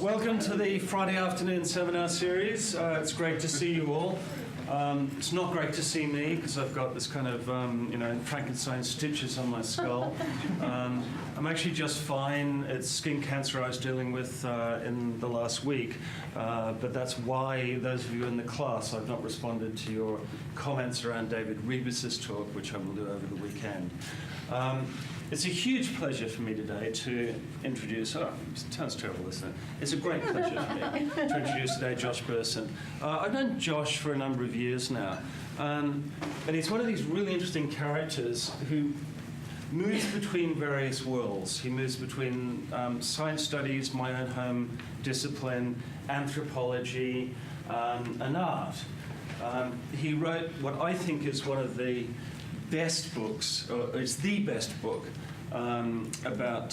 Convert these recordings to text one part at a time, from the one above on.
Welcome to the Friday afternoon seminar series. It's great to see you all. It's not great to see me because I've got this kind of, Frankenstein stitches on my skull. I'm actually just fine. It's skin cancer I was dealing with in the last week, but that's why those of you in the class, I've not responded to your comments around David Rebus's talk, which I will do over the weekend. It's a huge pleasure for me today to introduce, it sounds terrible, isn't it? It's a great pleasure for me to introduce today Josh Berson. I've known Josh for a number of years now, and he's one of these really interesting characters who moves between various worlds. He moves between science studies, my own home discipline, anthropology, and art. He wrote what I think is one of the best books, or it's the best book about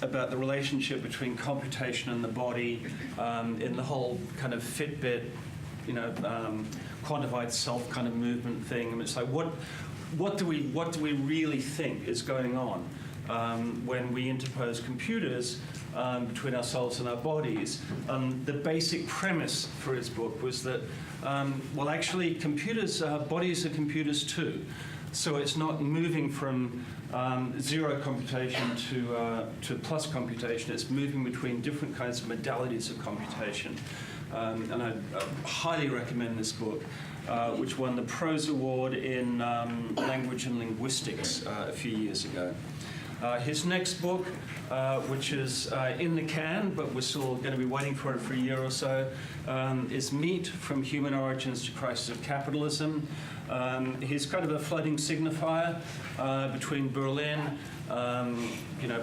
the relationship between computation and the body in the whole kind of Fitbit, quantified self kind of movement thing. And it's like, what do we really think is going on when we interpose computers between ourselves and our bodies? The basic premise for his book was that, actually, computers, bodies are computers too. So it's not moving from zero computation to plus computation. It's moving between different kinds of modalities of computation. And I highly recommend this book, which won the Prose Award in Language and Linguistics a few years ago. His next book, which is in the can, but we're still going to be waiting for it for a year or so, is Meat: From Human Origins to Crisis of Capitalism. He's kind of a floating signifier between Berlin,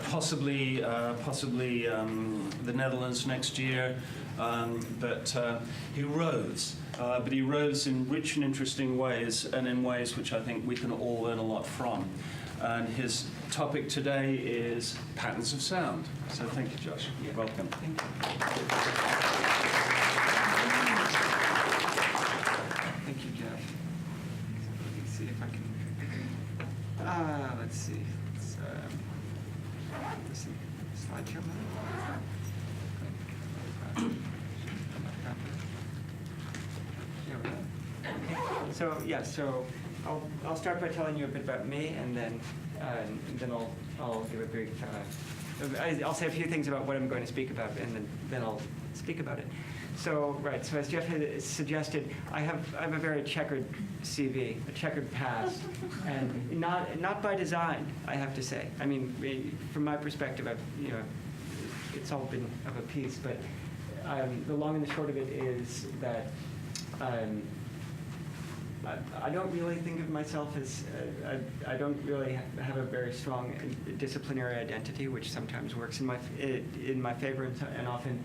possibly the Netherlands next year, but he roves. But he roves in rich and interesting ways, and in ways which I think we can all learn a lot from. And his topic today is patterns of sound. So thank you, Josh. You're welcome. Thank you. Thank you, Jeff. Let me see if I can. Let's see. It's this slideshow. There we go. So I'll start by telling you a bit about me, and then I'll give a brief. I'll say a few things about what I'm going to speak about, and then I'll speak about it. So as Jeff had suggested, I have a very checkered CV, a checkered past, and not by design, I have to say. I mean, from my perspective, it's all been of a piece, but the long and the short of it is that. I don't really think of myself as, I don't really have a very strong disciplinary identity, which sometimes works in my favor and often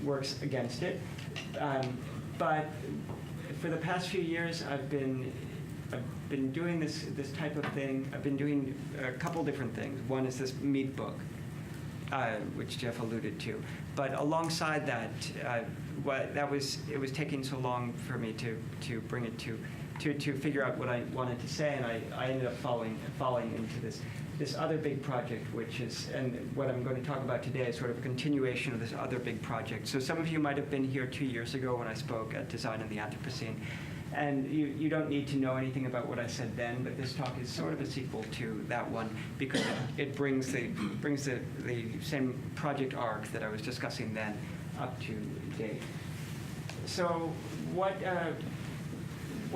works against it. But for the past few years, I've been doing this type of thing. I've been doing a couple different things. One is this Meat book, which Jeff alluded to. But alongside that, it was taking so long for me to bring it to figure out what I wanted to say, and I ended up falling into this other big project, which is, and what I'm going to talk about today is sort of a continuation of this other big project. So some of you might have been here 2 years ago when I spoke at Design in the Anthropocene, and you don't need to know anything about what I said then, but this talk is sort of a sequel to that one because it brings the same project arc that I was discussing then up to date. So what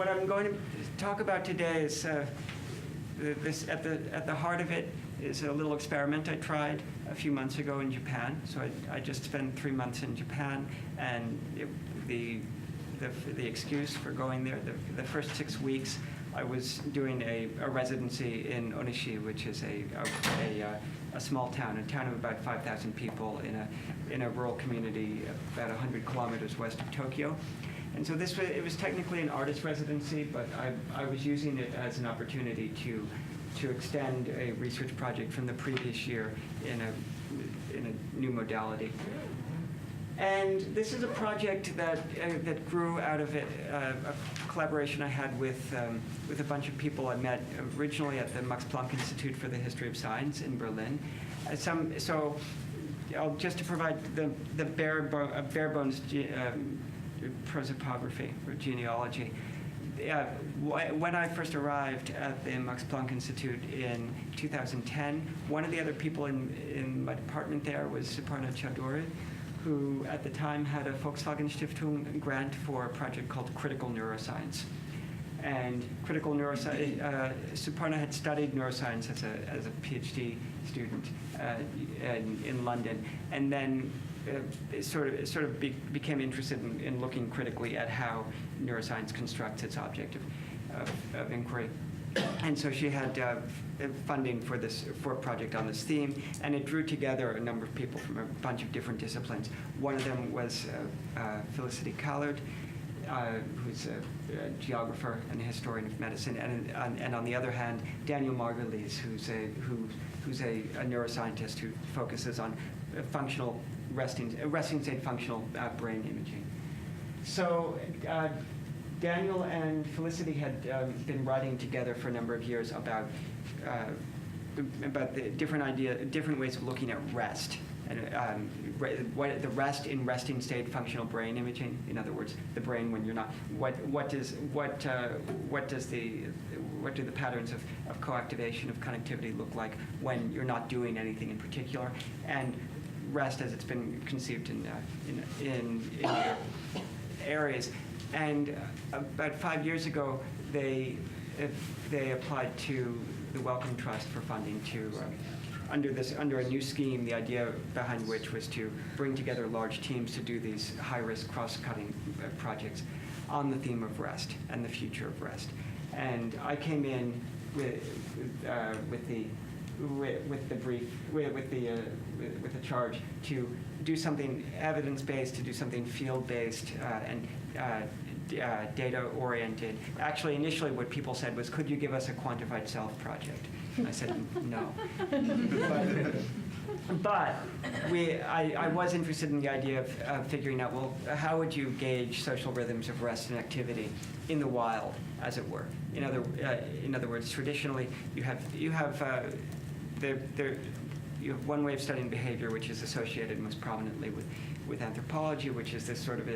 I'm going to talk about today is this. At the heart of it is a little experiment I tried a few months ago in Japan. So I just spent 3 months in Japan, and the excuse for going there, the first 6 weeks, I was doing a residency in Onishi, which is a small town, a town of about 5,000 people in a rural community about 100 kilometers west of Tokyo. And so it was technically an artist residency, but I was using it as an opportunity to extend a research project from the previous year in a new modality. And this is a project that grew out of a collaboration I had with a bunch of people I met originally at the Max Planck Institute for the History of Science in Berlin. So just to provide the bare bones prosopography or genealogy. When I first arrived at the Max Planck Institute in 2010, one of the other people in my department there was Suparna Chaudhuri, who at the time had a Volkswagen Stiftung grant for a project called Critical Neuroscience. And critical neuroscience, Suparna had studied neuroscience as a PhD student in London, and then sort of became interested in looking critically at how neuroscience constructs its object of inquiry. And so she had funding for a project on this theme, and it drew together a number of people from a bunch of different disciplines. One of them was Felicity Callard, who's a geographer and a historian of medicine, and on the other hand, Daniel Margulies, who's a neuroscientist who focuses on functional resting state functional brain imaging. So Daniel and Felicity had been writing together for a number of years about the different ways of looking at rest. And the rest in resting state functional brain imaging. In other words, the brain when you're not. What do the patterns of coactivation of connectivity look like when you're not doing anything in particular? And rest as it's been conceived in other areas. And about 5 years ago, they applied to the Wellcome Trust for funding to. Under a new scheme, the idea behind which was to bring together large teams to do these high-risk, cross-cutting projects on the theme of rest and the future of rest. And I came in with the charge to do something evidence-based, to do something field-based, and data-oriented. Actually, initially, what people said was, "Could you give us a quantified self project?" And I said, "No." But I was interested in the idea of figuring out, well, how would you gauge social rhythms of rest and activity in the wild, as it were? In other words, traditionally, you have one way of studying behavior, which is associated most prominently with anthropology, which is this sort of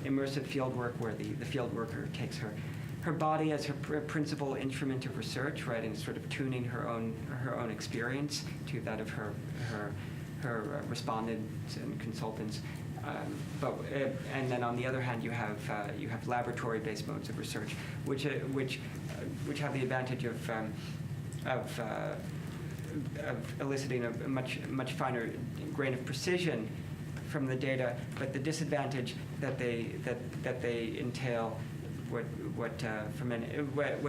immersive field work where the field worker takes her body as her principal instrument of research, right, and sort of tuning her own experience to that of her respondents and consultants. And then on the other hand, you have laboratory-based modes of research, which have the advantage of eliciting a much finer grain of precision from the data, but the disadvantage that they entail what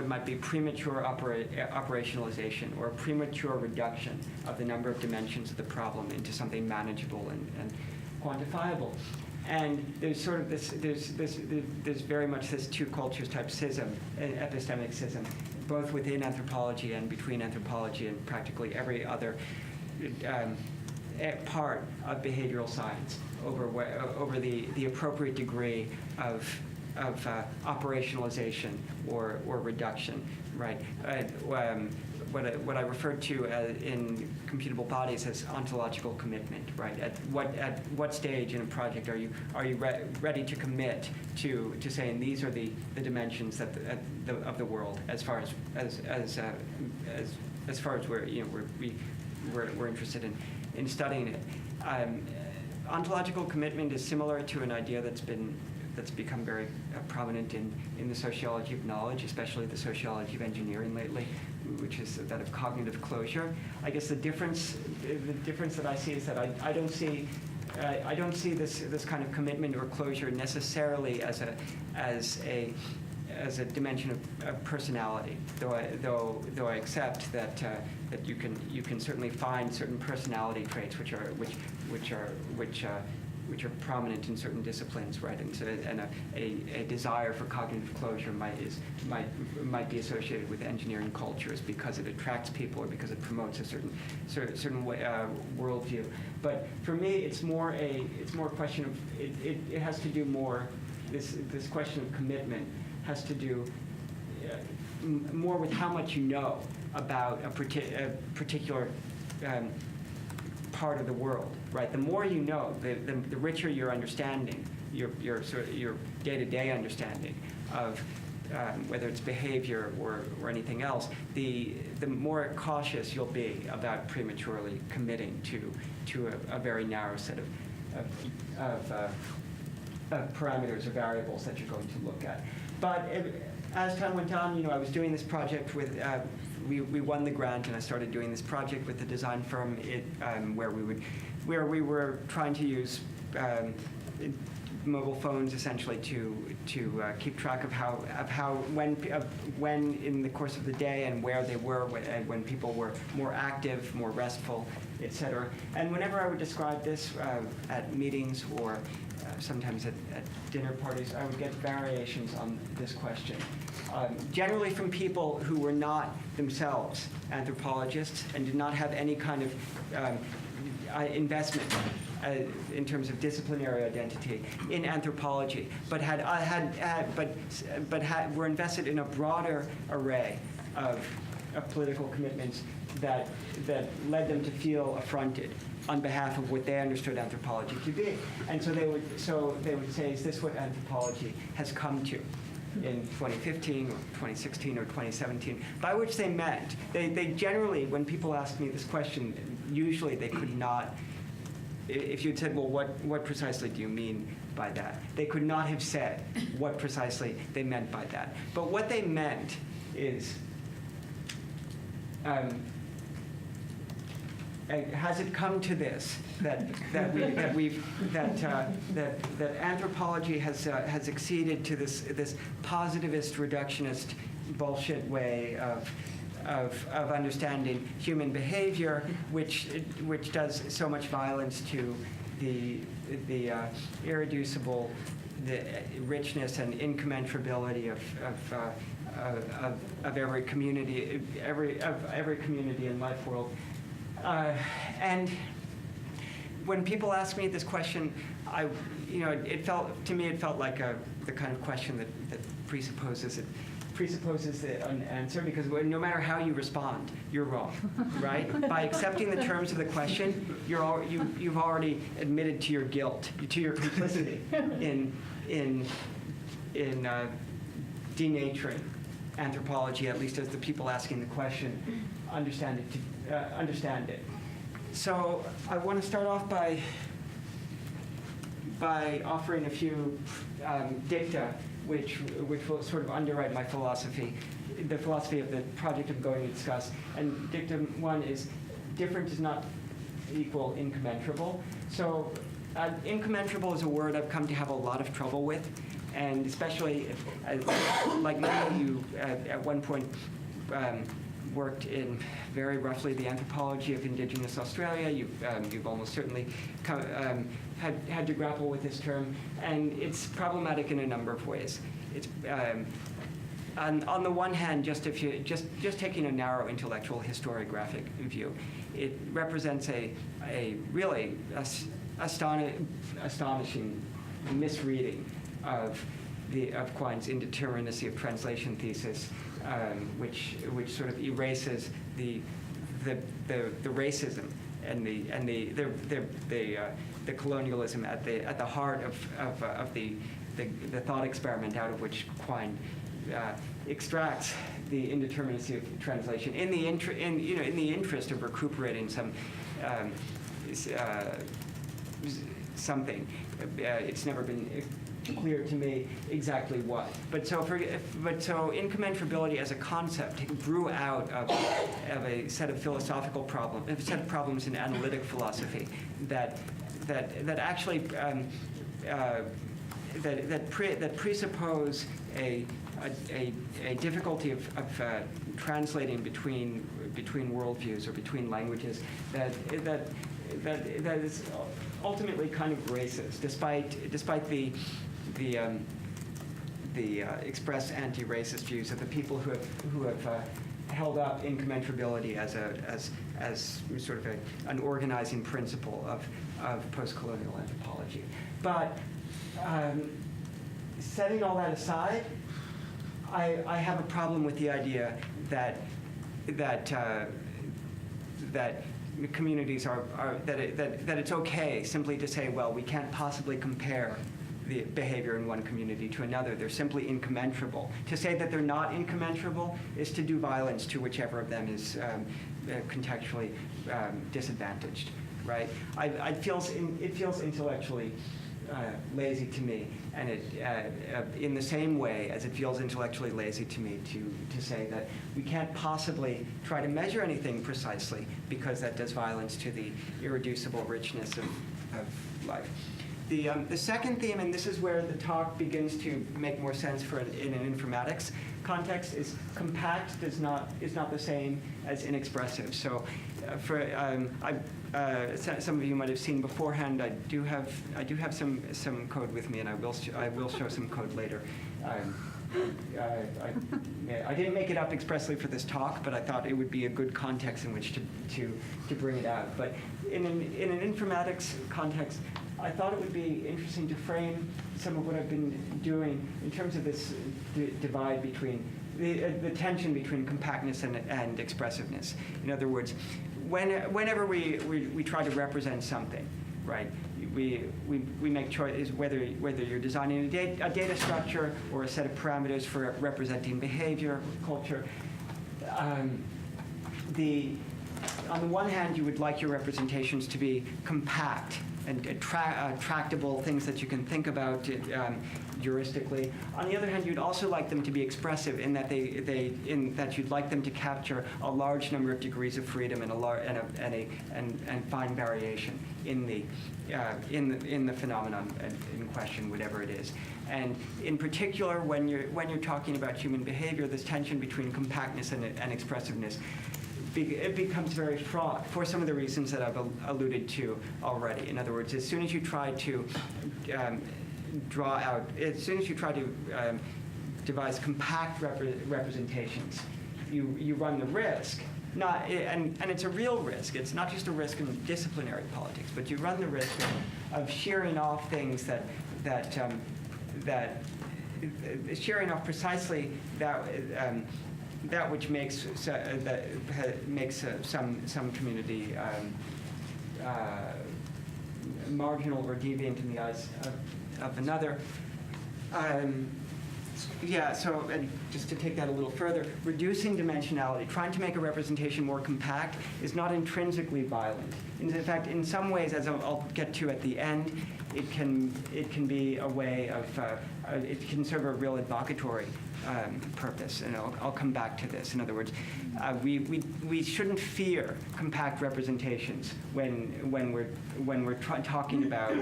might be premature operationalization or premature reduction of the number of dimensions of the problem into something manageable and quantifiable. And there's sort of there's very much this two cultures type schism, an epistemic schism, both within anthropology and between anthropology and practically every other part of behavioral science over the appropriate degree of operationalization or reduction, right? What I referred to in computable bodies as ontological commitment, right? At what stage in a project are you ready to commit to saying these are the dimensions of the world as far as we're interested in studying it. Ontological commitment is similar to an idea that's become very prominent in the sociology of knowledge, especially the sociology of engineering lately, which is that of cognitive closure. I guess the difference that I see is that I don't see this kind of commitment or closure necessarily as a dimension of personality, though I accept that you can certainly find certain personality traits which are prominent in certain disciplines, right? And a desire for cognitive closure might be associated with engineering cultures because it attracts people or because it promotes a certain worldview. But for me, it's more a question of it has to do more. This question of commitment has to do more with how much you know about a particular part of the world, right? The more you know, the richer your understanding, your day-to-day understanding of whether it's behavior or anything else, the more cautious you'll be about prematurely committing to a very narrow set of parameters or variables that you're going to look at. But as time went on, I was doing this project with, we won the grant, and I started doing this project with the design firm where we were trying to use mobile phones essentially to keep track of when in the course of the day and where they were when people were more active, more restful, etc. And whenever I would describe this at meetings or sometimes at dinner parties, I would get variations on this question. Generally from people who were not themselves anthropologists and did not have any kind of investment in terms of disciplinary identity in anthropology, but were invested in a broader array of political commitments that led them to feel affronted on behalf of what they understood anthropology to be. And so they would say, is this what anthropology has come to in 2015 or 2016 or 2017? By which they meant, they generally, when people ask me this question, usually they could not, if you'd said, well, what precisely do you mean by that? They could not have said what precisely they meant by that. But what they meant is, has it come to this that anthropology has acceded to this positivist reductionist bullshit way of understanding human behavior, which does so much violence to the irreducible, the richness and incommensurability of every community, every community in life world. And when people ask me this question, it felt like the kind of question that presupposes an answer, because no matter how you respond, you're wrong, right? By accepting the terms of the question, you've already admitted to your guilt, to your complicity in denaturing anthropology, at least as the people asking the question understand it. So I want to start off by offering a few dicta which will sort of underwrite my philosophy, the philosophy of the project I'm going to discuss. And dictum one is, different does not equal incommensurable. So incommensurable is a word I've come to have a lot of trouble with, and especially like many of you at one point worked in very roughly the anthropology of Indigenous Australia. You've almost certainly had to grapple with this term, and it's problematic in a number of ways. It's on the one hand, just taking a narrow intellectual historiographic view, it represents a really astonishing misreading of Quine's indeterminacy of translation thesis, which sort of erases the racism and the colonialism at the heart of the thought experiment out of which Quine extracts the indeterminacy of translation in the interest of recuperating something. It's never been clear to me exactly what. But so incommensurability as a concept grew out of a set of philosophical problems, a set of problems in analytic philosophy that actually that presuppose a difficulty of translating between worldviews or between languages that is ultimately kind of racist, despite the express anti-racist views of the people who have held up incommensurability as sort of an organizing principle of post-colonial anthropology. But setting all that aside, I have a problem with the idea that communities that it's okay simply to say, well, we can't possibly compare the behavior in one community to another. They're simply incommensurable. To say that they're not incommensurable is to do violence to whichever of them is contextually disadvantaged, right? It feels intellectually lazy to me, and in the same way as it feels intellectually lazy to me to say that we can't possibly try to measure anything precisely because that does violence to the irreducible richness of life. The second theme, and this is where the talk begins to make more sense in an informatics context, is compact is not the same as inexpressive. So, some of you might have seen beforehand. I do have some code with me, and I will show some code later. I didn't make it up expressly for this talk, but I thought it would be a good context in which to bring it out. But in an informatics context, I thought it would be interesting to frame some of what I've been doing in terms of this divide between the tension between compactness and expressiveness. In other words, whenever we try to represent something, right? We make choices whether you're designing a data structure or a set of parameters for representing behavior, culture. On the one hand, you would like your representations to be compact and tractable, things that you can think about juristically. On the other hand, you'd also like them to be expressive in that that you'd like them to capture a large number of degrees of freedom and fine variation in the phenomenon in question, whatever it is. And in particular, when you're talking about human behavior, this tension between compactness and expressiveness, it becomes very fraught for some of the reasons that I've alluded to already. In other words, as soon as you try to devise compact representations, you run the risk, and it's a real risk. It's not just a risk in disciplinary politics, but you run the risk of shearing off things that shearing off precisely that which makes some community marginal or deviant in the eyes of another. So and just to take that a little further, reducing dimensionality, trying to make a representation more compact, is not intrinsically violent. In fact, in some ways, as I'll get to at the end, it can be a way of it can serve a real advocatory purpose, and I'll come back to this. In other words, we shouldn't fear compact representations when we're talking about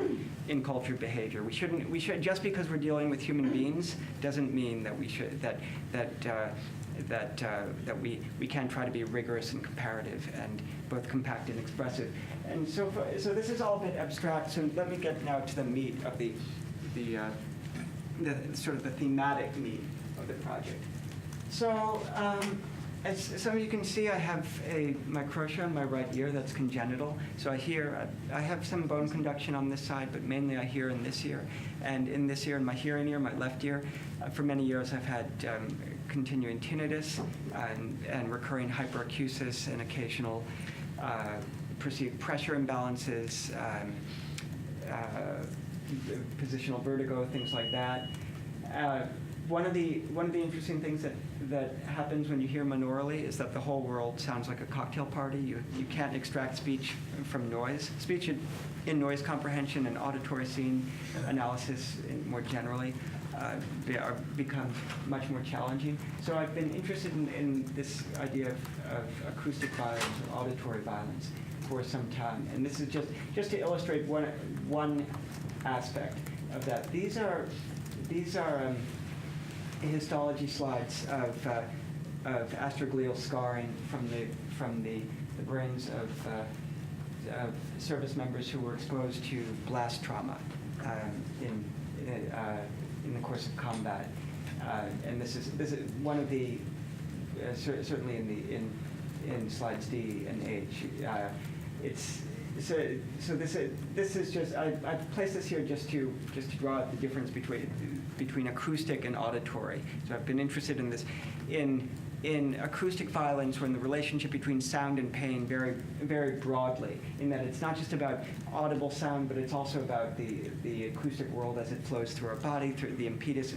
in-cultured behavior. We should just because we're dealing with human beings doesn't mean that we can try to be rigorous and comparative and both compact and expressive. And so this is all a bit abstract. So let me get now to the meat of the sort of the thematic meat of the project. So as some of you can see, I have a microtia in my right ear that's congenital. So I have some bone conduction on this side, but mainly I hear in this ear. And in this ear, in my hearing ear, my left ear, for many years I've had continuing tinnitus and recurring hyperacusis and occasional perceived pressure imbalances, positional vertigo, things like that. One of the interesting things that happens when you hear monorally is that the whole world sounds like a cocktail party. You can't extract speech from noise. Speech in noise comprehension and auditory scene analysis more generally becomes much more challenging. So I've been interested in this idea of acoustic violence or auditory violence for some time. And this is just to illustrate one aspect of that. These are histology slides of astroglial scarring from the brains of service members who were exposed to blast trauma in the course of combat. And this is one of the certainly in slides D and H. So this is just I've placed this here just to draw out the difference between acoustic and auditory. So I've been interested in this in acoustic violence, when the relationship between sound and pain very broadly, in that it's not just about audible sound, but it's also about the acoustic world as it flows through our body, through the impedance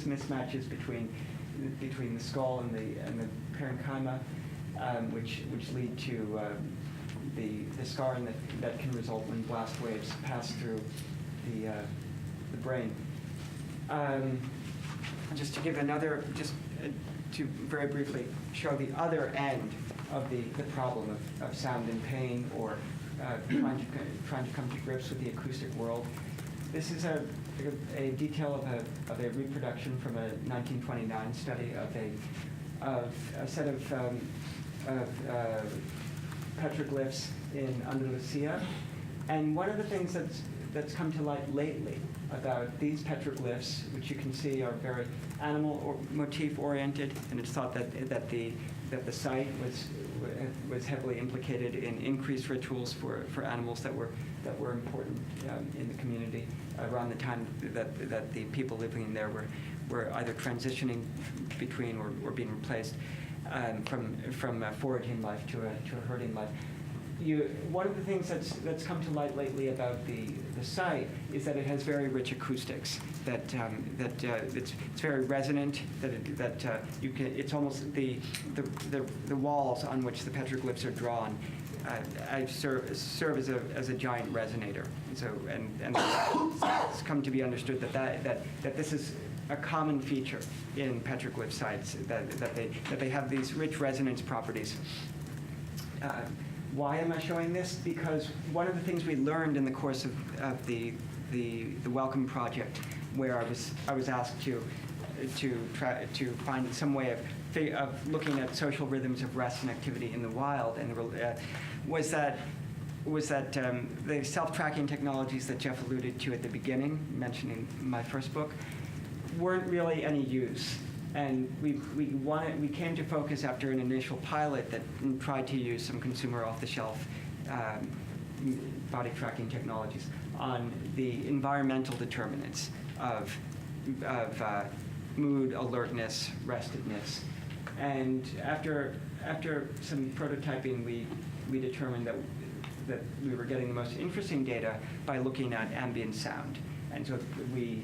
mismatches between the skull and the parenchyma, which lead to the scarring that can result when blast waves pass through the brain. Just to give another, to very briefly show the other end of the problem of sound and pain, or trying to come to grips with the acoustic world. This is a detail of a reproduction from a 1929 study of a set of petroglyphs in Andalusia. And one of the things that's come to light lately about these petroglyphs, which you can see are very animal or motif oriented, and it's thought that the site was heavily implicated in increased rituals for animals that were important in the community around the time that the people living there were either transitioning between or being replaced from a foraging life to a herding life. One of the things that's come to light lately about the site is that it has very rich acoustics. That it's very resonant. It's almost the walls on which the petroglyphs are drawn serve as a giant resonator. And it's come to be understood that this is a common feature in petroglyph sites, that they have these rich resonance properties. Why am I showing this? Because one of the things we learned in the course of the Welcome Project, where I was asked to find some way of looking at social rhythms of rest and activity in the wild, and was that the self-tracking technologies that Jeff alluded to at the beginning, mentioning my first book, weren't really any use. And we came to focus after an initial pilot that tried to use some consumer off-the-shelf body tracking technologies on the environmental determinants of mood, alertness, restedness. And after some prototyping, we determined that we were getting the most interesting data by looking at ambient sound. And so we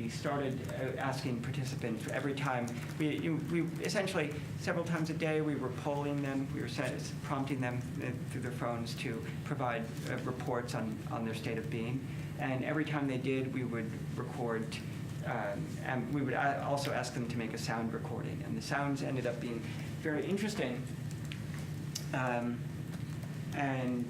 started asking participants every time. We essentially, several times a day, we were polling them. We were prompting them through their phones to provide reports on their state of being. And every time they did, we would record, and we would also ask them to make a sound recording. And the sounds ended up being very interesting. And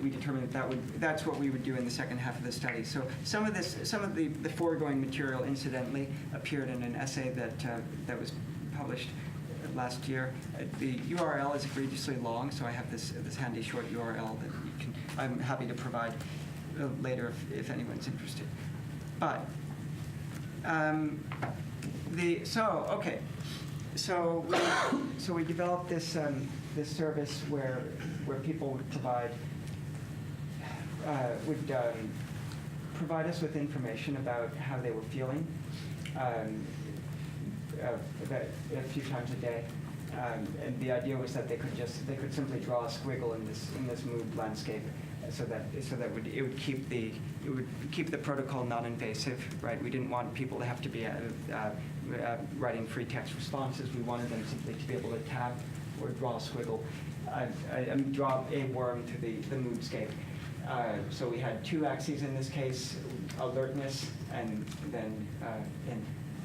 we determined that's what we would do in the second half of the study. So some of the foregoing material, incidentally, appeared in an essay that was published last year. The URL is egregiously long, so I have this handy short URL that I'm happy to provide later if anyone's interested. But so we developed this service where people would provide us with information about how they were feeling a few times a day, and the idea was that they could simply draw a squiggle in this mood landscape, so that it would keep the protocol non-invasive, right? We didn't want people to have to be writing free text responses. We wanted them simply to be able to tap or draw a squiggle, draw a worm to the moodscape. So we had two axes in this case, alertness and then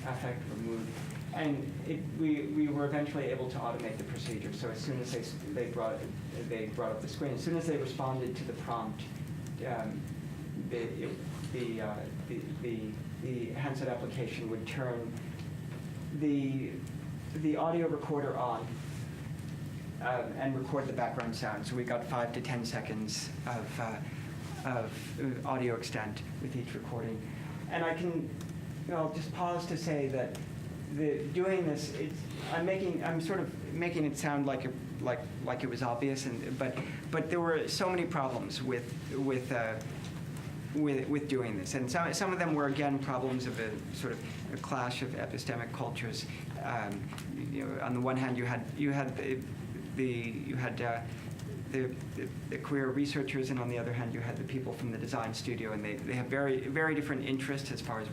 affect or mood. And we were eventually able to automate the procedure. So as soon as they brought up the screen, as soon as they responded to the prompt, the handset application would turn the audio recorder on and record the background sound. So we got 5 to 10 seconds of audio extent with each recording. And I'll just pause to say that doing this, I'm sort of making it sound like like it was obvious, but there were so many problems with doing this, and some of them were again problems of a sort of a clash of epistemic cultures. On the one hand, you had the queer researchers, and on the other hand, you had the people from the design studio, and they have very different interests as far as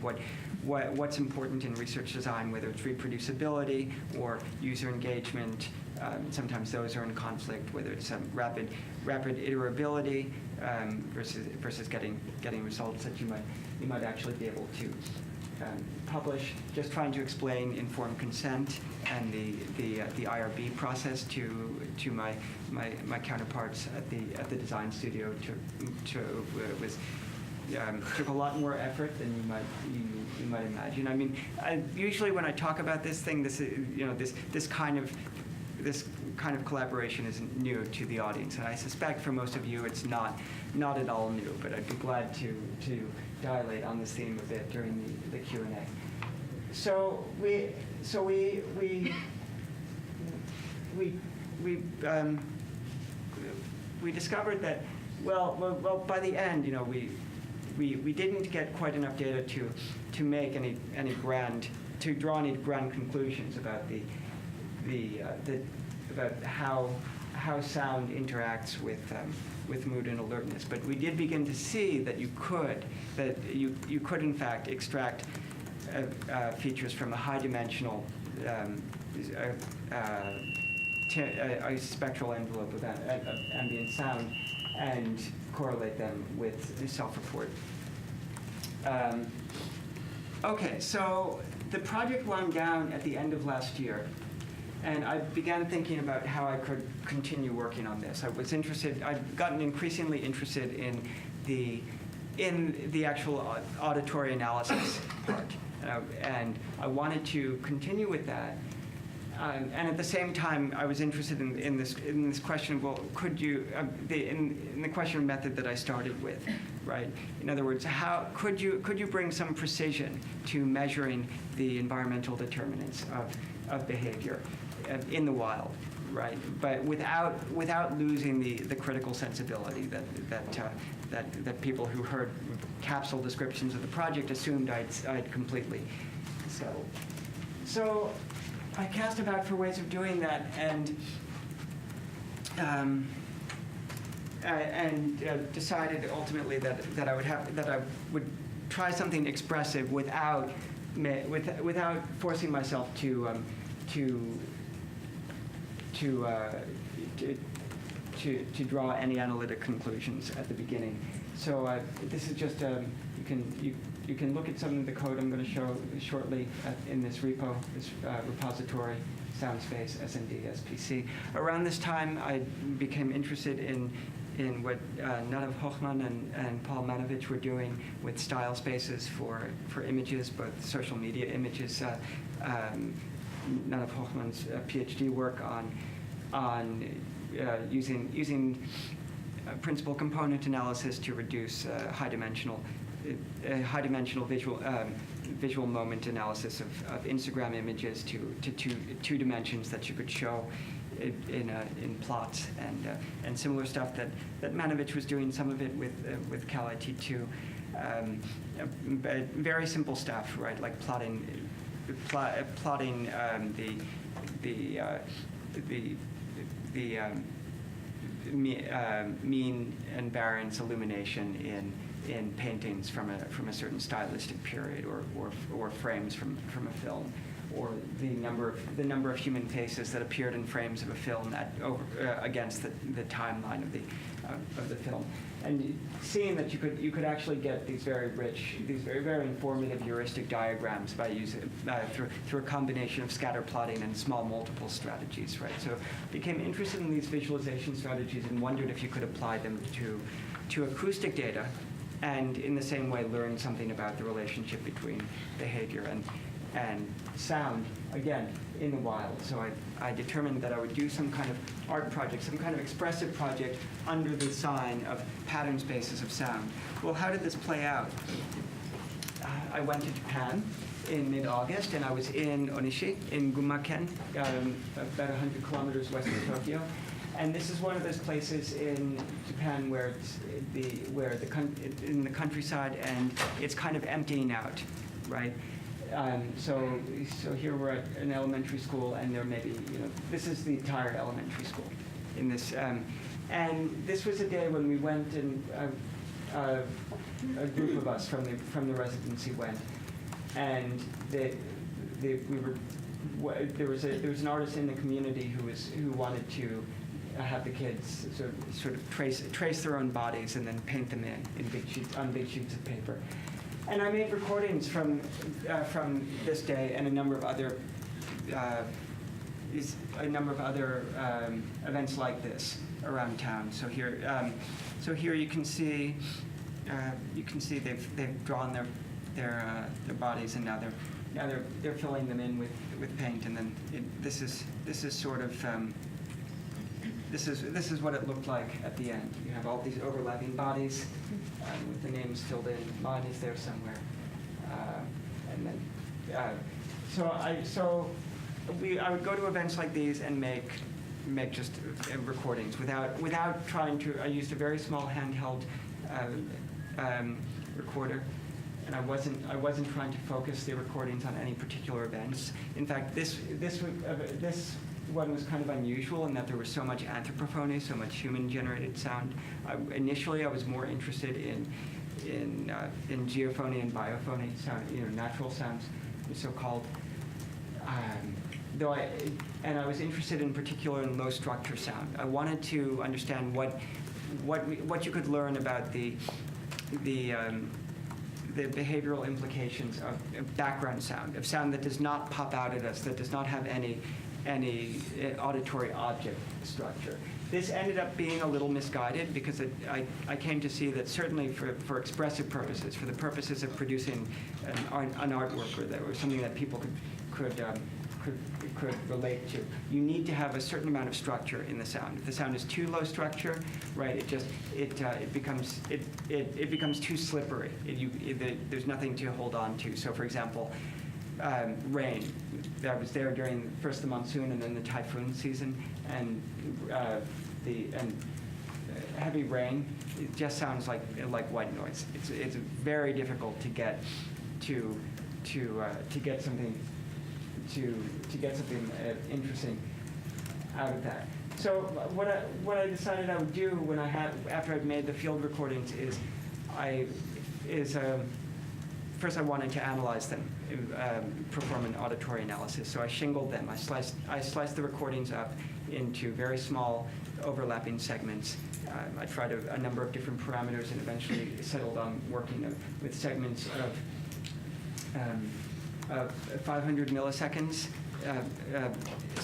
what's important in research design, whether it's reproducibility or user engagement. Sometimes those are in conflict, whether it's rapid iterability versus getting results that you might actually be able to publish. Just trying to explain informed consent and the IRB process to my counterparts at the design studio took a lot more effort than you might imagine. I mean, usually when I talk about this thing, this kind of collaboration isn't new to the audience, and I suspect for most of you it's not at all new. But I'd be glad to dilate on this theme a bit during the Q&A. So we discovered that well by the end, we didn't get quite enough data to make to draw any grand conclusions about about how sound interacts with mood and alertness. But we did begin to see that you could in fact extract features from a high dimensional a spectral envelope of ambient sound and correlate them with self-report. Okay, so the project wound down at the end of last year, and I began thinking about how I could continue working on this. I'd gotten increasingly interested in the actual auditory analysis part, and I wanted to continue with that. And at the same time, I was interested in this question of, well, could you in the question of method that I started with, right? In other words, how could you bring some precision to measuring the environmental determinants of behavior in the wild, right? But without losing the critical sensibility that people who heard capsule descriptions of the project assumed I'd completely. So I cast about for ways of doing that, and decided ultimately that I would try something expressive without forcing myself to draw any analytic conclusions at the beginning. So this is just you can look at some of the code I'm going to show shortly in this repo, this repository, Soundspace SND SPC. Around this time, I became interested in what Nadav Hochman and Paul Manovich were doing with style spaces for images, both social media images. Nadav Hochman's PhD work on using principal component analysis to reduce high-dimensional visual moment analysis of Instagram images to two dimensions that you could show in plots, and similar stuff that Manovich was doing, some of it with Cal IT2. Very simple stuff, right? Like plotting mean and variance illumination in paintings from a certain stylistic period, or frames from a film, or the number of human faces that appeared in frames of a film against the timeline of the film, and seeing that you could actually get these very rich, very informative heuristic diagrams by using through a combination of scatter plotting and small multiple strategies, right? So I became interested in these visualization strategies and wondered if you could apply them to acoustic data, and in the same way learn something about the relationship between behavior and sound, again, in the wild. So I determined that I would do some kind of art project, some kind of expressive project under the sign of pattern spaces of sound. Well, how did this play out? I went to Japan in mid-August, and I was in Onishi, in Gunma-ken, about 100 kilometers west of Tokyo. And this is one of those places in Japan where in the countryside, and it's kind of emptying out, right? So here we're at an elementary school, and there may be, this is the entire elementary school in this. And this was a day when we went, and a group of us from the residency went, and there was an artist in the community who wanted to have the kids sort of trace their own bodies and then paint them in big sheets of paper. And I made recordings from this day and a number of other events like this around town. So here you can see they've drawn their bodies, and now they're filling them in with paint, and then this is sort of this is what it looked like at the end. You have all these overlapping bodies with the names filled in. Mine is there somewhere, and then I would go to events like these and make just recordings without trying to. I used a very small handheld recorder, and I wasn't trying to focus the recordings on any particular events. In fact, this one was kind of unusual in that there was so much anthropophony, so much human-generated sound. Initially, I was more interested in geophony and biophony sound, natural sounds, so-called. I was interested in particular in low-structure sound. I wanted to understand what you could learn about the behavioral implications of background sound, of sound that does not pop out at us, that does not have any auditory object structure. This ended up being a little misguided because I came to see that certainly for expressive purposes, for the purposes of producing an artwork or something that people could relate to, you need to have a certain amount of structure in the sound. If the sound is too low structure, right, it becomes too slippery. There's nothing to hold on to. So, for example, rain. I was there during first the monsoon and then the typhoon season, and heavy rain. It just sounds like white noise. It's very difficult to get something interesting out of that. So what I decided I would do after I'd made the field recordings is first I wanted to analyze them, perform an auditory analysis. So I shingled them. I sliced the recordings up into very small overlapping segments. I tried a number of different parameters and eventually settled on working with segments of 500 milliseconds,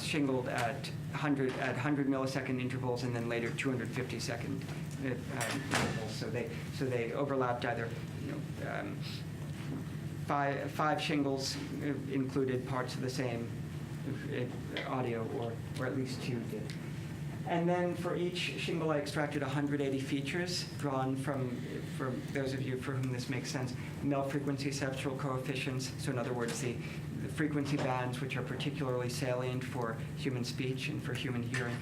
shingled at 100 millisecond intervals, and then later 250 second intervals. So they overlapped either, five shingles included parts of the same audio, or at least two did. And then for each shingle, I extracted 180 features drawn from, for those of you for whom this makes sense, Mel frequency septural coefficients. So in other words, the frequency bands which are particularly salient for human speech and for human hearing,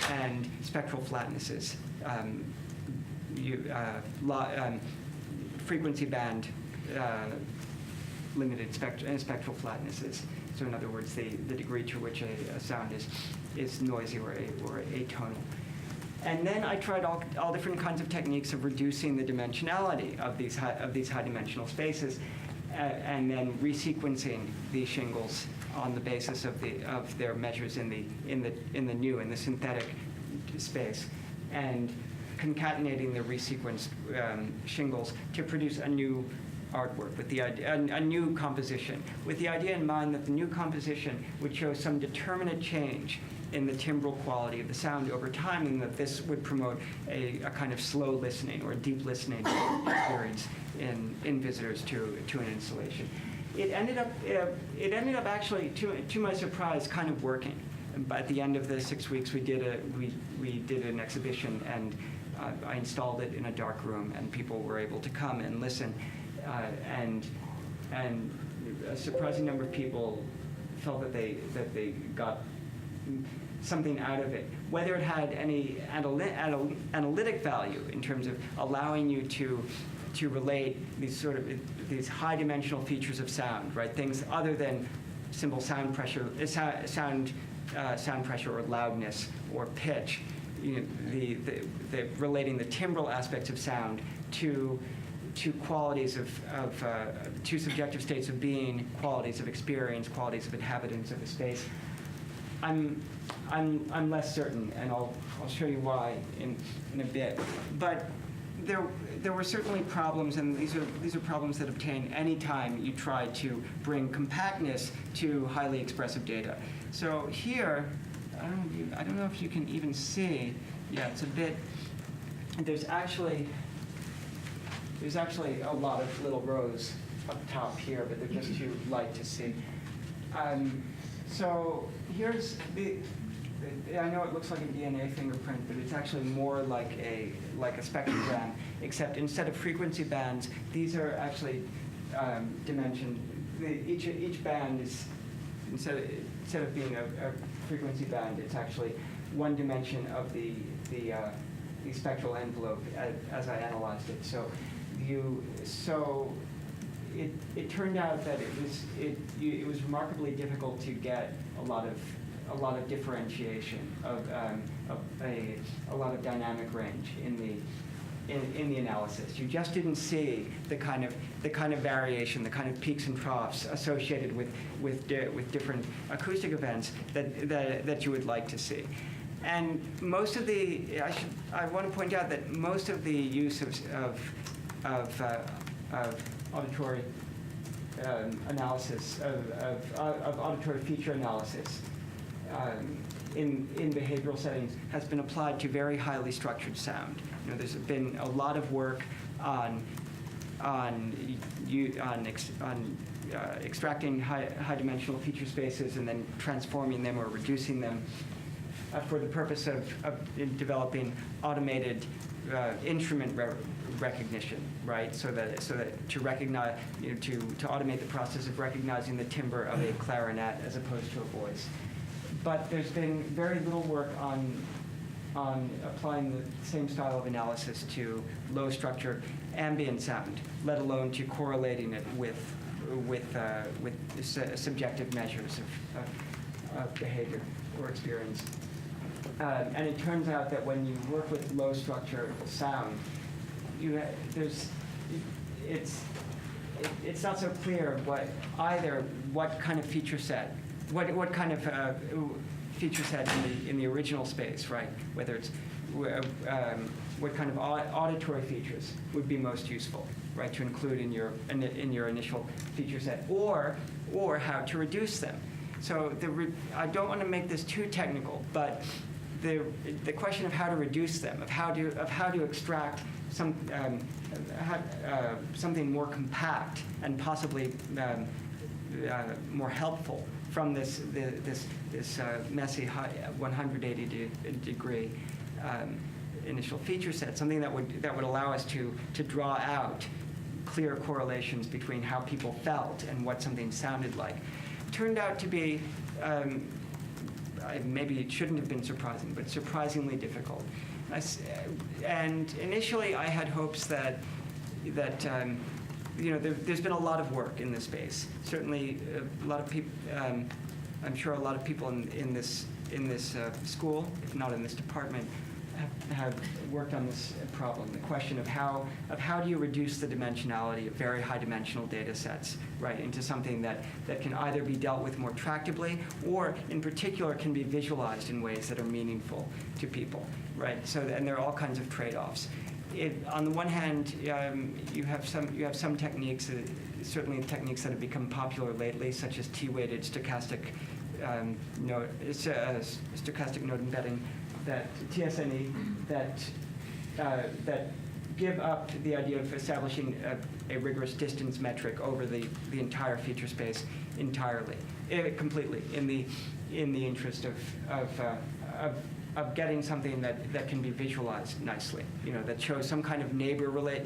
and spectral flatnesses. Frequency band limited spectral flatnesses. So in other words, the degree to which a sound is noisy or atonal. And then I tried all different kinds of techniques of reducing the dimensionality of these high dimensional spaces, and then resequencing these shingles on the basis of their measures in the synthetic space, and concatenating the resequenced shingles to produce a new artwork with a new composition, with the idea in mind that the new composition would show some determinate change in the timbral quality of the sound over time, and that this would promote a kind of slow listening or deep listening experience in visitors to an installation. It ended up actually, to my surprise, kind of working. At the end of the 6 weeks, we did an exhibition, and I installed it in a dark room, and people were able to come and listen. And and a surprising number of people felt that they got something out of it. Whether it had any analytic value in terms of allowing you to relate these high-dimensional features of sound, right? Things other than simple sound pressure, sound pressure or loudness or pitch. You know, the relating the timbral aspects of sound to qualities of two subjective states of being, qualities of experience, qualities of inhabitants of a space. I'm less certain, and I'll show you why in a bit. But there were certainly problems, and these are problems that obtain any time you try to bring compactness to highly expressive data. So here, I don't know if you can even see. Yeah, it's a bit. There's actually a lot of little rows up top here, but they're just too light to see. So here's I know it looks like a DNA fingerprint, but it's actually more like a spectrogram, except instead of frequency bands, these are actually dimensioned. Each band is, instead of being a frequency band, it's actually one dimension of the spectral envelope as I analyzed it. So it turned out that it was remarkably difficult to get a lot of differentiation of a lot of dynamic range in the analysis. You just didn't see the kind of variation, the kind of peaks and troughs associated with different acoustic events that you would like to see. And most of I want to point out that most of the use of auditory analysis, of auditory feature analysis in behavioral settings has been applied to very highly structured sound. You know, there's been a lot of work on extracting high-dimensional feature spaces and then transforming them or reducing them for the purpose of developing automated instrument recognition, right? So that to recognize, to automate the process of recognizing the timbre of a clarinet as opposed to a voice. But there's been very little work on applying the same style of analysis to low structure ambient sound, let alone to correlating it with subjective measures of behavior or experience. And it turns out that when you work with low structure sound, it's not so clear what kind of feature set, what kind of feature set in the original space, right? Whether it's what kind of auditory features would be most useful, right, to include in your initial feature set, or how to reduce them. So I don't want to make this too technical, but the question of how to reduce them, of how to extract something more compact and possibly more helpful from this messy 180-degree initial feature set, something that would allow us to draw out clear correlations between how people felt and what something sounded like. Turned out to be maybe it shouldn't have been surprising, but surprisingly difficult. And initially, I had hopes that there's been a lot of work in this space. Certainly, a lot of people. I'm sure a lot of people in this school, if not in this department, have worked on this problem. The question of how do you reduce the dimensionality of very high dimensional data sets, right, into something that can either be dealt with more tractably or, in particular, can be visualized in ways that are meaningful to people, right? So, and there are all kinds of trade-offs. On the one hand, you have some techniques, certainly techniques that have become popular lately, such as T-weighted stochastic stochastic node embedding, that TSNE, that give up the idea of establishing a rigorous distance metric over the entire feature space entirely, completely, in the interest of getting something that can be visualized nicely, that shows some kind of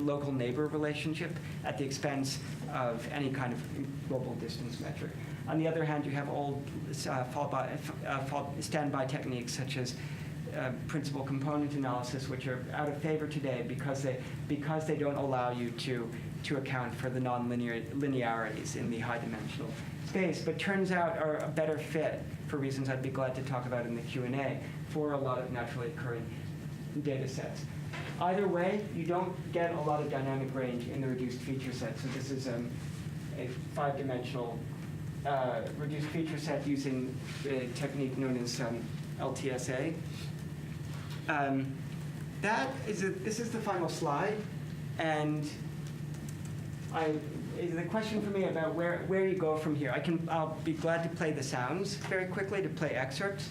local neighbor relationship at the expense of any kind of global distance metric. On the other hand, you have old standby techniques such as principal component analysis, which are out of favor today because they don't allow you to account for the non-linearities in the high-dimensional space, but turns out are a better fit, for reasons I'd be glad to talk about in the Q&A, for a lot of naturally occurring data sets. Either way, you don't get a lot of dynamic range in the reduced feature set. So this is a 5-dimensional reduced feature set using a technique known as LTSA. This is the final slide, and the question for me about where you go from here. I'll be glad to play the sounds very quickly, to play excerpts,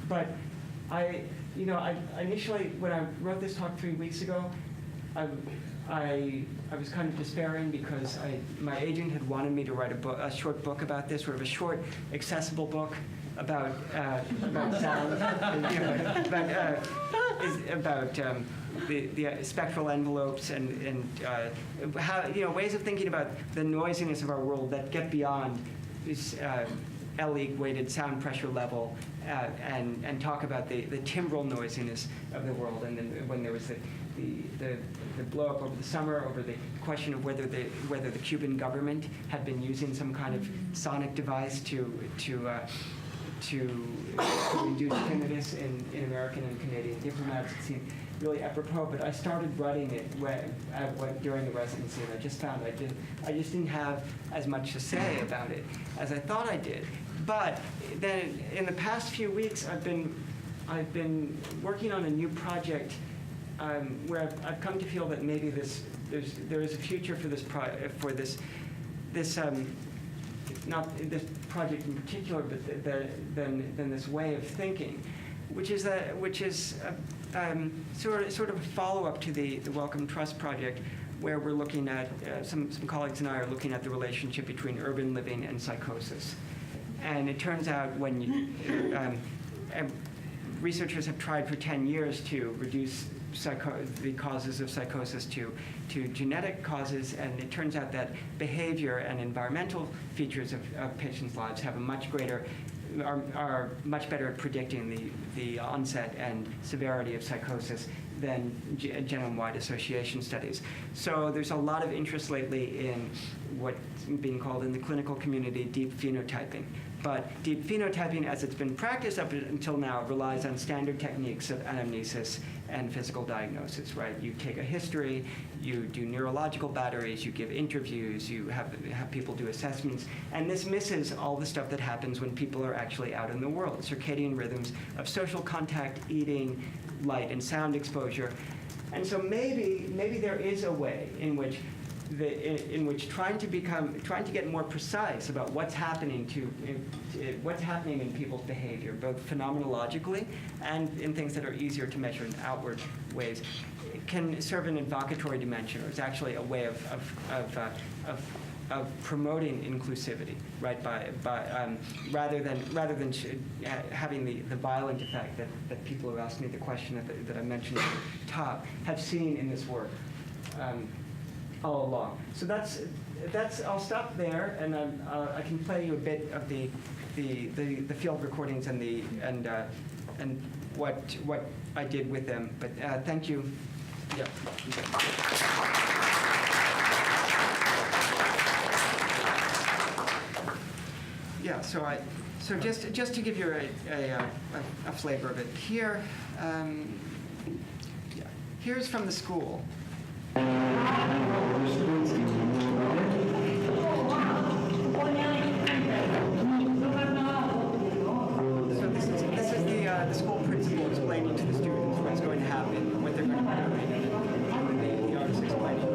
but I initially, when I wrote this talk 3 weeks ago, I was kind of despairing because my agent had wanted me to write a short book about this, sort of a short, accessible book about sound, about the spectral envelopes and how ways of thinking about the noisiness of our world that get beyond this L-weighted sound pressure level and talk about the timbral noisiness of the world. And then when there was the blow up over the summer over the question of whether the Cuban government had been using some kind of sonic device to induce tinnitus in American and Canadian diplomats, it seemed really apropos. But I started writing it during the residency, and I just found I just didn't have as much to say about it as I thought I did. But then in the past few weeks, I've been working on a new project where I've come to feel that maybe there is a future for this not this project in particular, but than this way of thinking, which is sort of a follow-up to the Wellcome Trust project, where we're looking at some colleagues and I are looking at the relationship between urban living and psychosis. And it turns out researchers have tried for 10 years to reduce the causes of psychosis to genetic causes, and it turns out that behavior and environmental features of patients' lives have are much better at predicting the onset and severity of psychosis than genome-wide association studies. So there's a lot of interest lately in what's being called in the clinical community deep phenotyping. But deep phenotyping, as it's been practiced up until now, relies on standard techniques of anamnesis and physical diagnosis, right? You take a history, you do neurological batteries, you give interviews, you have people do assessments, and this misses all the stuff that happens when people are actually out in the world, circadian rhythms of social contact, eating, light and sound exposure. And so maybe there is a way in which trying to get more precise about what's happening in people's behavior, both phenomenologically and in things that are easier to measure in outward ways, can serve an invocatory dimension, or is actually a way of promoting inclusivity, right? By rather than having the violent effect that people who asked me the question that I mentioned at the top have seen in this work. All along. So that's. I'll stop there, and I can play you a bit of the field recordings and what I did with them. But thank you. Yeah. Yeah. So just to give you a flavor of it here. Here's from the school. So this is the school principal explaining to the students what's going to happen, what they're going to be doing, the artist explaining.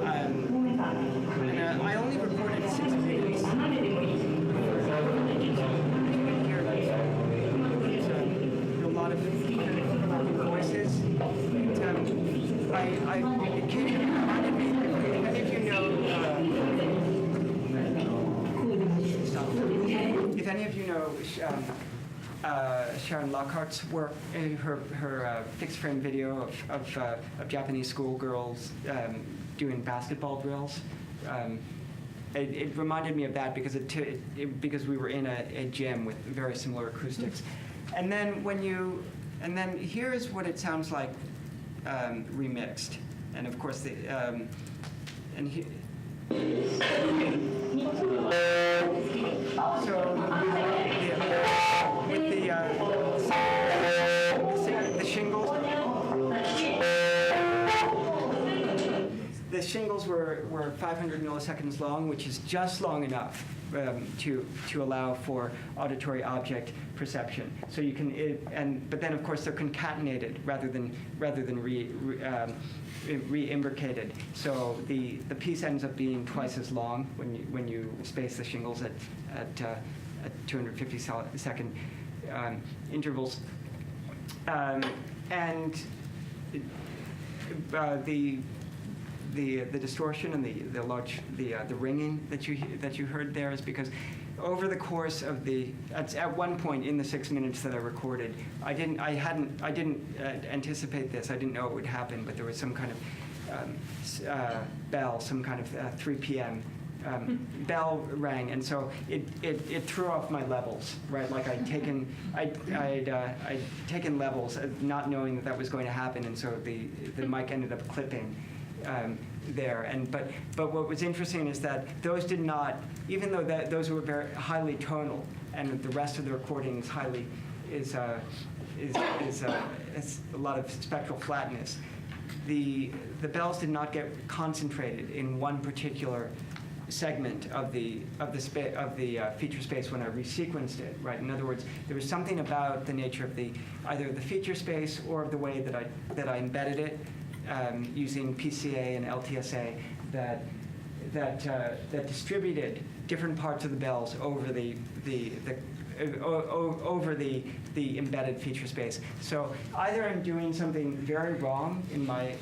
And I only recorded 6 minutes. A lot of voices. It came to reminded me, if any of you know Sharyn Lockhart's work, her fixed frame video of Japanese schoolgirls doing basketball drills. It reminded me of that because because we were in a gym with very similar acoustics. And then here's what it sounds like remixed. And of course the shingles were 500 milliseconds long, which is just long enough to allow for auditory object perception. So you can, but then of course they're concatenated rather than re-imbricated. So the piece ends up being twice as long when you space the shingles at 250-second intervals, and the distortion and the ringing that you heard there is because over the course of at one point in the 6 minutes that I recorded, I didn't anticipate this. I didn't know it would happen, but there was some kind of bell, some kind of 3 p.m. Bell rang, and so it threw off my levels, right? Like I'd taken levels, not knowing that was going to happen, and so the mic ended up clipping there. But what was interesting is that those did not, even though those were very highly tonal, and the rest of the recording is a lot of spectral flatness. The bells did not get concentrated in one particular segment of the feature space when I resequenced it, right? In other words, there was something about the nature of either the feature space or of the way that I embedded it using PCA and LTSA that distributed different parts of the bells over the embedded feature space. So either I'm doing something very wrong in my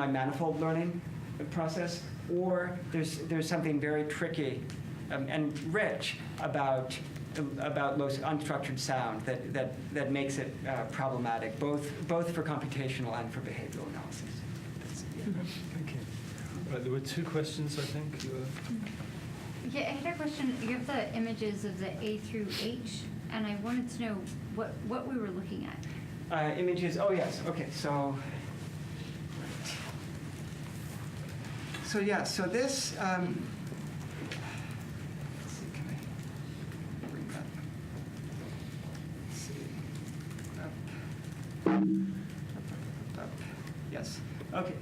manifold learning process, or there's something very tricky and rich about low unstructured sound that makes it problematic, both for computational and for behavioral analysis. Thank you. Right, there were 2 questions, I think. Yeah, I had a question. You have the images of the A through H, and I wanted to know what we were looking at. Images. Oh yes. Okay. So yeah. So this. Let's see. Can I bring that? Let's see. Up. Yes. Okay.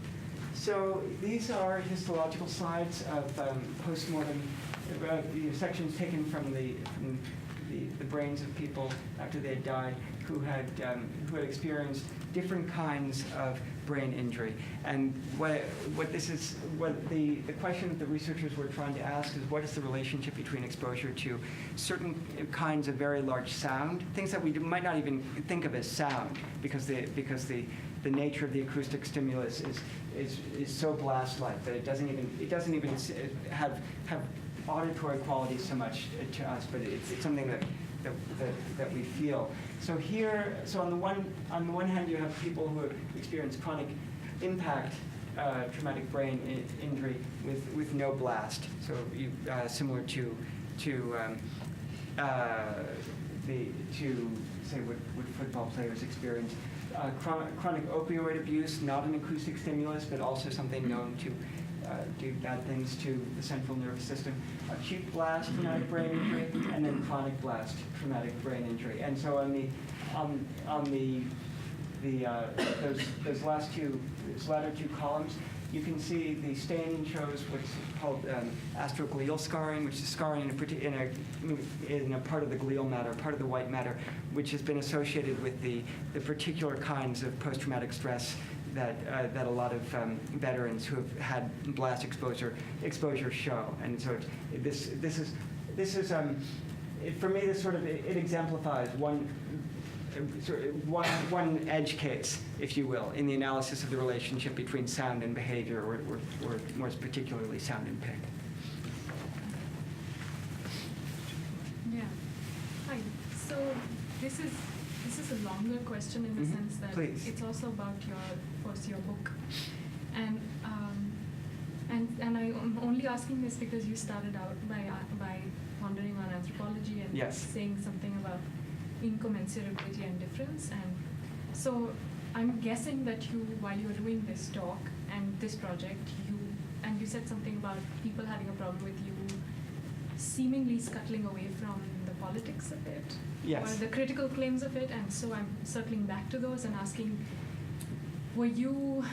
So these are histological slides of postmortem sections taken from the brains of people after they had died who had experienced different kinds of brain injury. And what the question that the researchers were trying to ask is, what is the relationship between exposure to certain kinds of very large sound, things that we might not even think of as sound, because the nature of the acoustic stimulus is so blast-like that it doesn't even have auditory qualities so much to us, but it's something that we feel. So on the one hand, you have people who have experienced chronic impact traumatic brain injury with no blast. So similar to say what football players experience. Chronic opioid abuse, not an acoustic stimulus, but also something known to do bad things to the central nervous system. Acute blast traumatic brain injury, and then chronic blast traumatic brain injury. And so those latter two columns, you can see the staining shows what's called astroglial scarring, which is scarring in a part of the glial matter, part of the white matter, which has been associated with the particular kinds of post-traumatic stress that a lot of veterans who have had blast exposure show. And so this is for me, this sort of it exemplifies one edge case, if you will, in the analysis of the relationship between sound and behavior, or more particularly sound and pick. Yeah. So this is a longer question in the sense that Please. it's also about your book, and I'm only asking this because you started out by pondering on anthropology and Yes. saying something about incommensurability and difference, and so I'm guessing that while you were doing this talk and this project, you said something about people having a problem with you seemingly scuttling away from the politics of it, Yes. or the critical claims of it, and so I'm circling back to those and asking, were you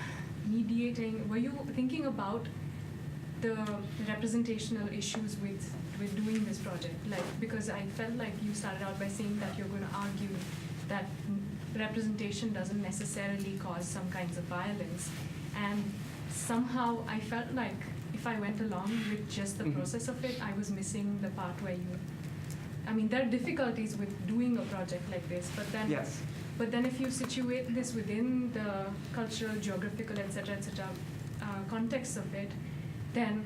thinking about the representational issues with doing this project? Like, because I felt like you started out by saying that you're going to argue that representation doesn't necessarily cause some kinds of violence, and somehow I felt like if I went along with just the process of it, I was missing the part where there are difficulties with doing a project like this, but then Yes. But then if you situate this within the cultural, geographical, et cetera, context of it, then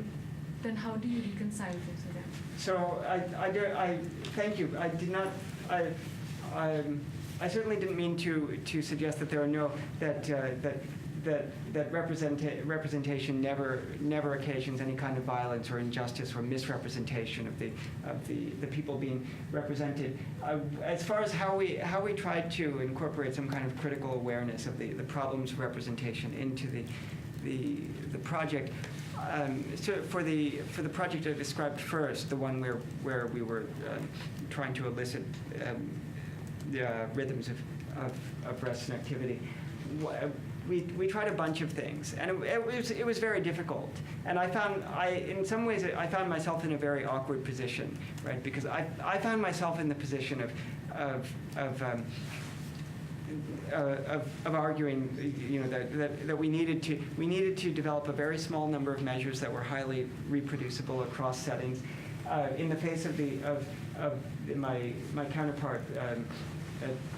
how do you reconcile this with them? So I thank you. I did not. I certainly didn't mean to suggest that there are no that representation never occasions any kind of violence or injustice or misrepresentation of the people being represented. As far as how we tried to incorporate some kind of critical awareness of the problems of representation into the project. So for the project I described first, the one where we were trying to elicit rhythms of resonant activity, we tried a bunch of things, and it was very difficult. And in some ways I found myself in a very awkward position, right? Because I found myself in the position of arguing, that we needed to develop a very small number of measures that were highly reproducible across settings, in the face of my counterpart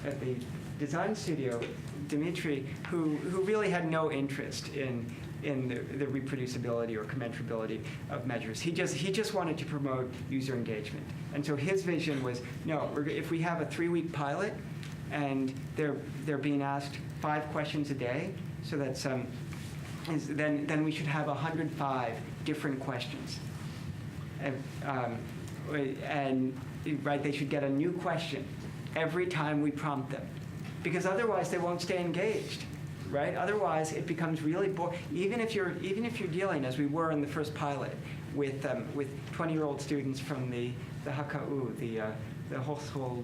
at the design studio, Dimitri, who really had no interest in the reproducibility or commensurability of measures. He just wanted to promote user engagement, and so his vision was, no, if we have a 3-week pilot, and they're being asked 5 questions a day, so that's then we should have 105 different questions, and right, they should get a new question every time we prompt them, because otherwise they won't stay engaged, right? Otherwise it becomes really boring. Even if you're dealing, as we were in the first pilot, with 20-year-old students from the HKU, the Hochschule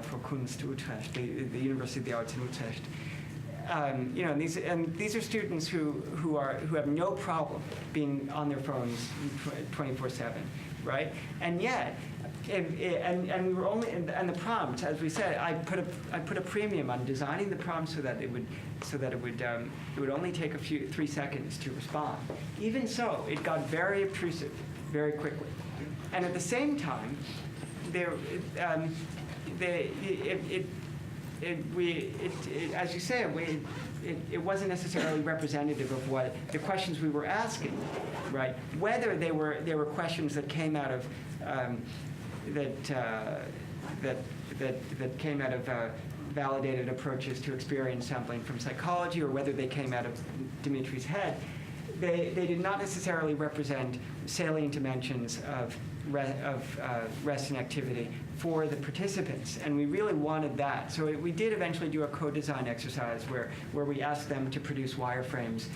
für Kunst Utrecht, the University of the Arts in Utrecht. These are students who have no problem being on their phones 24/7, right? And yet, and we were only, and the prompt, as we said, I put a premium on designing the prompt so that it would only take 3 seconds to respond. Even so, it got very obtrusive very quickly, and at the same time, as you say, it wasn't necessarily representative of what the questions we were asking, right? Whether they were questions that came out of that came out of validated approaches to experience sampling from psychology, or whether they came out of Dimitri's head, they did not necessarily represent salient dimensions of resting activity for the participants, and we really wanted that. So we did eventually do a co-design exercise where we asked them to produce wireframes,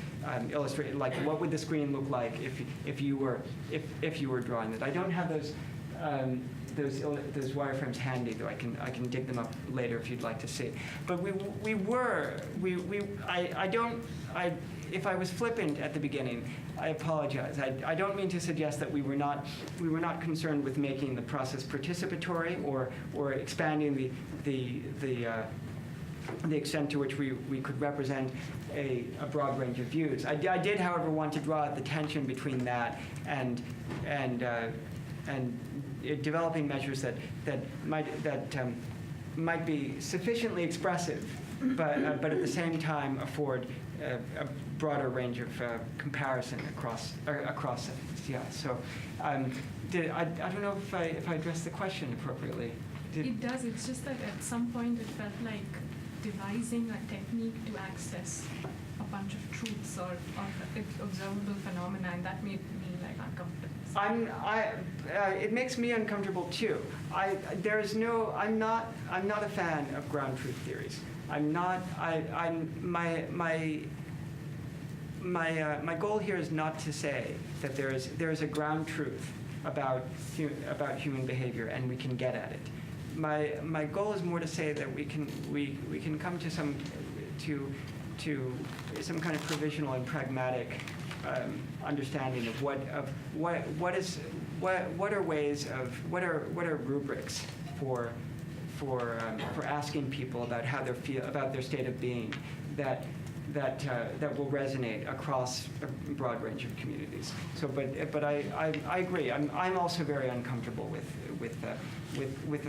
illustrate like what would the screen look like if you were drawing it. I don't have those wireframes handy, though I can dig them up later if you'd like to see. But if I was flippant at the beginning, I apologize. I don't mean to suggest that we were not concerned with making the process participatory or expanding the extent to which we could represent a broad range of views. I did, however, want to draw out the tension between that and developing measures that might be sufficiently expressive, but at the same time afford a broader range of comparison across settings. Yeah. So I don't know if I addressed the question appropriately. It does. It's just that at some point it felt like devising a technique to access a bunch of truths or observable phenomena, and that made me like uncomfortable. It makes me uncomfortable too. I'm not a fan of ground truth theories. My goal here is not to say that there is a ground truth about human behavior and we can get at it. My goal is more to say that we can come to some kind of provisional and pragmatic understanding of what are rubrics for asking people about how they feel about their state of being that will resonate across a broad range of communities. So, but I agree. I'm also very uncomfortable with the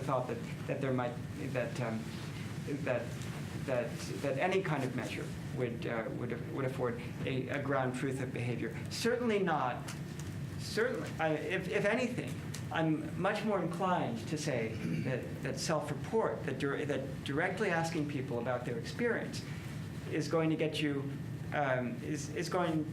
thought that there might that any kind of measure would afford a ground truth of behavior. Certainly not. Certainly, if anything, I'm much more inclined to say that self-report, that directly asking people about their experience, is going to get you is going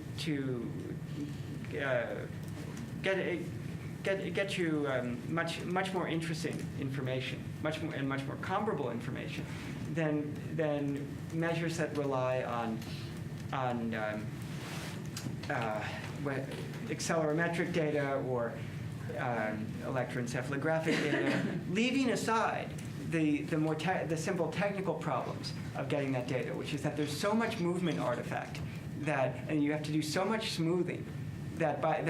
to get you much more interesting information, much more comparable information than measures that rely on accelerometric data or electroencephalographic data, leaving aside the simple technical problems of getting that data, which is that there's so much movement artifact and you have to do so much smoothing that by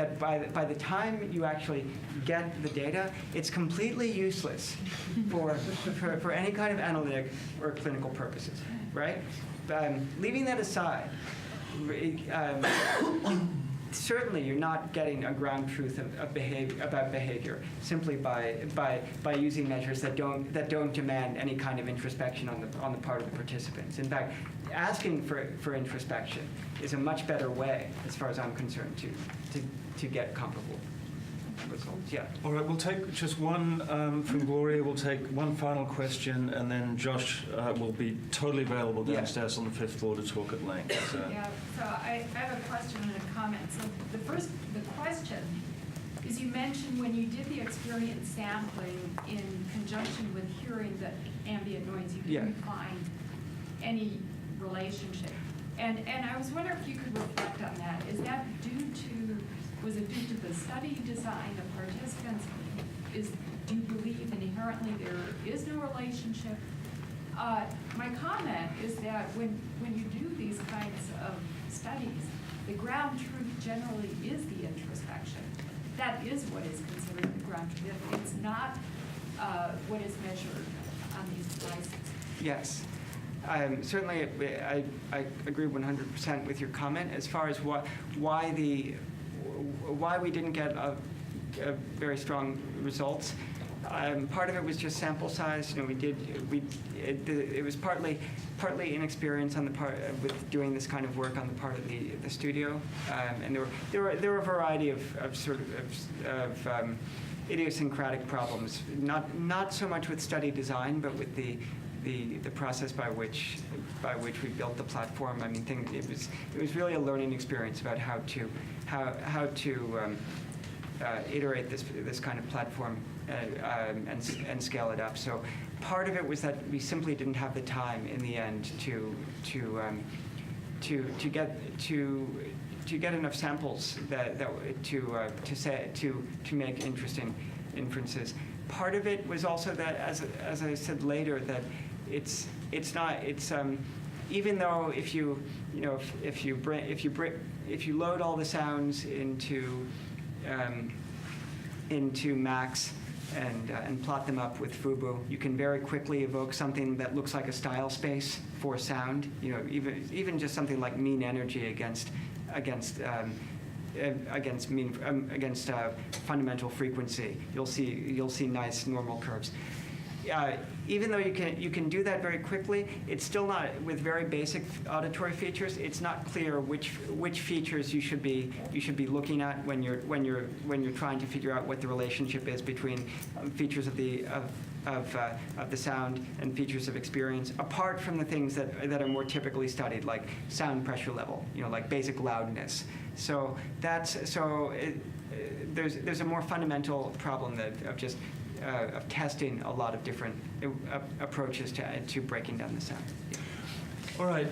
the time you actually get the data, it's completely useless for any kind of analytic or clinical purposes, right? Leaving that aside, certainly you're not getting a ground truth about behavior simply by using measures that don't demand any kind of introspection on the part of the participants. In fact, asking for introspection is a much better way, as far as I'm concerned, to get comparable results. Yeah. All right, we'll take just one from Gloria. We'll take one final question, and then Josh will be totally available downstairs on the 5th floor to talk at length. So. Yeah, so I have a question and a comment. So the question is, you mentioned when you did the experience sampling in conjunction with hearing the ambient noise, you didn't find any relationship. And I was wondering if you could reflect on that. Was it due to the study design of participants? Do you believe inherently there is no relationship? My comment is that when you do these kinds of studies, the ground truth generally is the introspection. That is what is considered the ground truth. It's not what is measured on these devices. Yes. Certainly, I agree 100% with your comment as far as why we didn't get a very strong results. Part of it was just sample size. It was partly inexperience on the part with doing this kind of work on the part of the studio, and there were a variety of idiosyncratic problems. Not so much with study design, but with the process by which we built the platform. I mean, it was really a learning experience about how to iterate this kind of platform and scale it up. So part of it was that we simply didn't have the time in the end to get enough samples to make interesting inferences. Part of it was also that, as I said later, that it's even though if you load all the sounds into Max and plot them up with Fubu, you can very quickly evoke something that looks like a style space for sound. Even just something like mean energy against fundamental frequency. You'll see nice normal curves. even though you can do that very quickly, it's still not, with very basic auditory features, it's not clear which features you should be looking at when you're trying to figure out what the relationship is between features of the sound and features of experience, apart from the things that are more typically studied, like sound pressure level, like basic loudness. So there's a more fundamental problem of testing a lot of different approaches to breaking down the sound. Yeah. All right.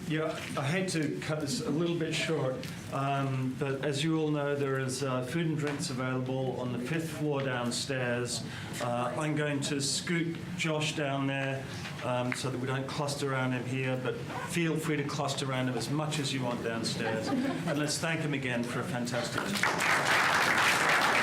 Yeah, I hate to cut this a little bit short, but as you all know, there is food and drinks available on the 5th floor downstairs. I'm going to scoot Josh down there so that we don't cluster around him here, but feel free to cluster around him as much as you want downstairs. And let's thank him again for a fantastic talk.